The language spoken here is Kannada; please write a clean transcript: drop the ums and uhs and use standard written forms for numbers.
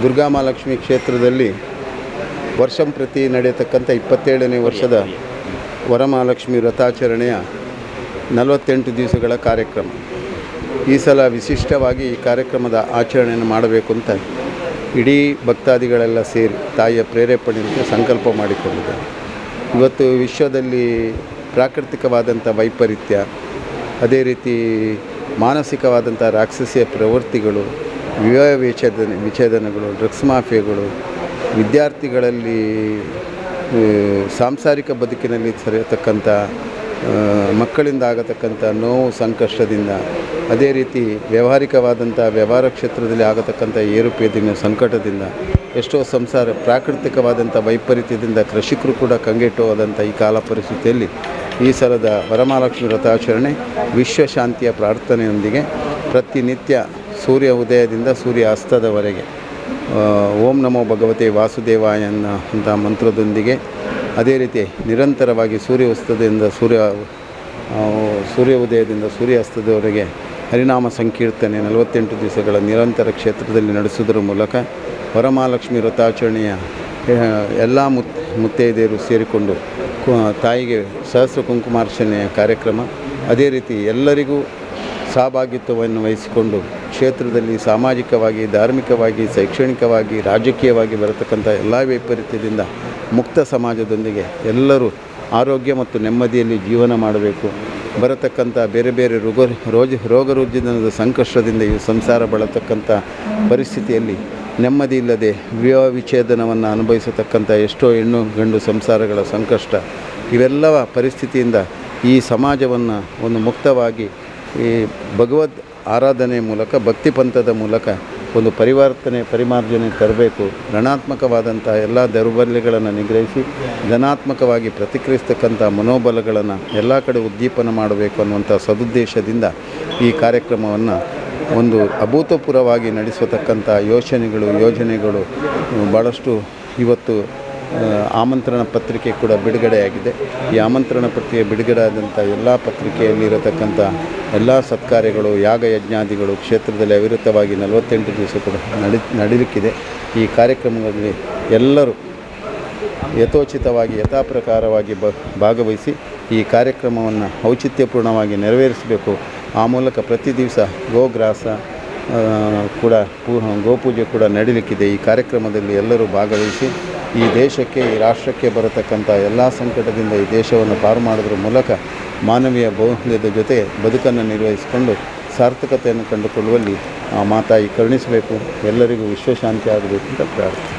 ದುರ್ಗಾಮಹಾಲಕ್ಷ್ಮಿ ಕ್ಷೇತ್ರದಲ್ಲಿ ವರ್ಷಂಪ್ರತಿ ನಡೆಯತಕ್ಕಂಥ 27ನೇ ವರ್ಷದ ವರಮಹಾಲಕ್ಷ್ಮಿ ವ್ರತಾಚರಣೆಯ 48 ದಿವಸಗಳ ಕಾರ್ಯಕ್ರಮ. ಈ ಸಲ ವಿಶಿಷ್ಟವಾಗಿ ಈ ಕಾರ್ಯಕ್ರಮದ ಆಚರಣೆಯನ್ನು ಮಾಡಬೇಕು ಅಂತ ಇಡೀ ಭಕ್ತಾದಿಗಳೆಲ್ಲ ಸೇರಿ ತಾಯಿಯ ಪ್ರೇರೇಪಣೆಯಿಂದ ಸಂಕಲ್ಪ ಮಾಡಿಕೊಂಡಿದ್ದಾರೆ. ಇವತ್ತು ವಿಶ್ವದಲ್ಲಿ ಪ್ರಾಕೃತಿಕವಾದಂಥ ವೈಪರೀತ್ಯ, ಅದೇ ರೀತಿ ಮಾನಸಿಕವಾದಂಥ ರಾಕ್ಷಸೀಯ ಪ್ರವೃತ್ತಿಗಳು, ವಿವಾಹ ವಿಚ್ಛೇದನಗಳು, ಡ್ರಗ್ಸ್ ಮಾಫಿಯಾಗಳು, ವಿದ್ಯಾರ್ಥಿಗಳಲ್ಲಿ ಸಾಂಸಾರಿಕ ಬದುಕಿನಲ್ಲಿ ಸರಿಯತಕ್ಕಂಥ ಮಕ್ಕಳಿಂದ ಆಗತಕ್ಕಂಥ ನೋವು ಸಂಕಷ್ಟದಿಂದ, ಅದೇ ರೀತಿ ವ್ಯಾವಹಾರಿಕವಾದಂಥ ವ್ಯವಹಾರ ಕ್ಷೇತ್ರದಲ್ಲಿ ಆಗತಕ್ಕಂಥ ಏರುಪೇರಿನ ಸಂಕಟದಿಂದ ಎಷ್ಟೋ ಸಂಸಾರ ಪ್ರಾಕೃತಿಕವಾದಂಥ ವೈಪರೀತ್ಯದಿಂದ ಕೃಷಿಕರು ಕೂಡ ಕಂಗೆಟ್ಟು ಹೋದಂಥ ಈ ಕಾಲ ಪರಿಸ್ಥಿತಿಯಲ್ಲಿ ಈ ಸಲದ ವರಮಹಾಲಕ್ಷ್ಮಿ ವ್ರತಾಚರಣೆ ವಿಶ್ವಶಾಂತಿಯ ಪ್ರಾರ್ಥನೆಯೊಂದಿಗೆ ಪ್ರತಿನಿತ್ಯ ಸೂರ್ಯ ಉದಯದಿಂದ ಸೂರ್ಯ ಅಸ್ತದವರೆಗೆ ಓಂ ನಮೋ ಭಗವತೆ ವಾಸುದೇವಾಯ ಅಂತ ಮಂತ್ರದೊಂದಿಗೆ, ಅದೇ ರೀತಿ ನಿರಂತರವಾಗಿ ಸೂರ್ಯೋದಯದಿಂದ ಸೂರ್ಯ ಉದಯದಿಂದ ಸೂರ್ಯಾಸ್ತದವರೆಗೆ ಹರಿನಾಮ ಸಂಕೀರ್ತನೆ 48 ದಿವಸಗಳ ನಿರಂತರ ಕ್ಷೇತ್ರದಲ್ಲಿ ನಡೆಸುವುದರ ಮೂಲಕ ವರಮಹಾಲಕ್ಷ್ಮಿ ವ್ರತಾಚರಣೆಯ ಎಲ್ಲ ಮುತ್ತೈದೆಯರು ಸೇರಿಕೊಂಡು ತಾಯಿಗೆ ಸಹಸ್ರ ಕುಂಕುಮಾರ್ಚನೆಯ ಕಾರ್ಯಕ್ರಮ, ಅದೇ ರೀತಿ ಎಲ್ಲರಿಗೂ ಸಹಭಾಗಿತ್ವವನ್ನು ವಹಿಸಿಕೊಂಡು ಕ್ಷೇತ್ರದಲ್ಲಿ ಸಾಮಾಜಿಕವಾಗಿ, ಧಾರ್ಮಿಕವಾಗಿ, ಶೈಕ್ಷಣಿಕವಾಗಿ, ರಾಜಕೀಯವಾಗಿ ಬರತಕ್ಕಂಥ ಎಲ್ಲ ವೈಪರೀತ್ಯದಿಂದ ಮುಕ್ತ ಸಮಾಜದೊಂದಿಗೆ ಎಲ್ಲರೂ ಆರೋಗ್ಯ ಮತ್ತು ನೆಮ್ಮದಿಯಲ್ಲಿ ಜೀವನ ಮಾಡಬೇಕು. ಬರತಕ್ಕಂಥ ಬೇರೆ ಬೇರೆ ರೋಗ ರುಜಿನದ ಸಂಕಷ್ಟದಿಂದ ಈ ಸಂಸಾರ ಬಳತಕ್ಕಂಥ ಪರಿಸ್ಥಿತಿಯಲ್ಲಿ ನೆಮ್ಮದಿ ಇಲ್ಲದೆ ವಿವಾಹ ವಿಚ್ಛೇದನವನ್ನು ಅನುಭವಿಸತಕ್ಕಂಥ ಎಷ್ಟೋ ಹೆಣ್ಣು ಗಂಡು ಸಂಸಾರಗಳ ಸಂಕಷ್ಟ, ಇವೆಲ್ಲವ ಪರಿಸ್ಥಿತಿಯಿಂದ ಈ ಸಮಾಜವನ್ನು ಒಂದು ಮುಕ್ತವಾಗಿ ಈ ಭಗವದ್ ಆರಾಧನೆ ಮೂಲಕ, ಭಕ್ತಿ ಪಂಥದ ಮೂಲಕ ಒಂದು ಪರಿಮಾರ್ಜನೆ ತರಬೇಕು. ಋಣಾತ್ಮಕವಾದಂಥ ಎಲ್ಲ ದೌರ್ಬಲ್ಯಗಳನ್ನು ನಿಗ್ರಹಿಸಿ ಧನಾತ್ಮಕವಾಗಿ ಪ್ರತಿಕ್ರಿಯಿಸ್ತಕ್ಕಂಥ ಮನೋಬಲಗಳನ್ನು ಎಲ್ಲ ಕಡೆ ಉದ್ದೀಪನ ಮಾಡಬೇಕು ಅನ್ನುವಂಥ ಸದುದ್ದೇಶದಿಂದ ಈ ಕಾರ್ಯಕ್ರಮವನ್ನು ಒಂದು ಅಭೂತಪೂರ್ವವಾಗಿ ನಡೆಸತಕ್ಕಂಥ ಯೋಜನೆಗಳು ಭಾಳಷ್ಟು ಇವತ್ತು ಆಮಂತ್ರಣ ಪತ್ರಿಕೆ ಕೂಡ ಬಿಡುಗಡೆಯಾಗಿದೆ. ಈ ಆಮಂತ್ರಣ ಪತ್ರಿಕೆ ಬಿಡುಗಡೆ ಆದಂಥ ಎಲ್ಲ ಪತ್ರಿಕೆಯಲ್ಲಿರತಕ್ಕಂಥ ಎಲ್ಲ ಸತ್ಕಾರ್ಯಗಳು, ಯಾಗ ಯಜ್ಞಾದಿಗಳು ಕ್ಷೇತ್ರದಲ್ಲಿ ಅವಿರತವಾಗಿ 48 ದಿವಸ ಕೂಡ ನಡೀಲಿಕ್ಕಿದೆ. ಈ ಕಾರ್ಯಕ್ರಮದಲ್ಲಿ ಎಲ್ಲರೂ ಯಥೋಚಿತವಾಗಿ ಯಥಾಪ್ರಕಾರವಾಗಿ ಭಾಗವಹಿಸಿ ಈ ಕಾರ್ಯಕ್ರಮವನ್ನು ಔಚಿತ್ಯಪೂರ್ಣವಾಗಿ ನೆರವೇರಿಸಬೇಕು. ಆ ಮೂಲಕ ಪ್ರತಿ ದಿವಸ ಗೋಗ್ರಾಸ ಕೂಡ ಗೋಪೂಜೆ ಕೂಡ ನಡೀಲಿಕ್ಕಿದೆ. ಈ ಕಾರ್ಯಕ್ರಮದಲ್ಲಿ ಎಲ್ಲರೂ ಭಾಗವಹಿಸಿ ಈ ದೇಶಕ್ಕೆ, ಈ ರಾಷ್ಟ್ರಕ್ಕೆ ಬರತಕ್ಕಂಥ ಎಲ್ಲ ಸಂಕಟದಿಂದ ಈ ದೇಶವನ್ನು ಪಾರು ಮಾಡೋದ್ರ ಮೂಲಕ ಮಾನವೀಯ ಮೌಲ್ಯದ ಜೊತೆ ಬದುಕನ್ನು ನಿರ್ವಹಿಸಿಕೊಂಡು ಸಾರ್ಥಕತೆಯನ್ನು ಕಂಡುಕೊಳ್ಳುವಲ್ಲಿ ಆ ಮಾತಾಯಿ ಕರುಣಿಸಬೇಕು. ಎಲ್ಲರಿಗೂ ವಿಶ್ವಶಾಂತಿ ಆಗಬೇಕು ಅಂತ ಪ್ರಾರ್ಥನೆ.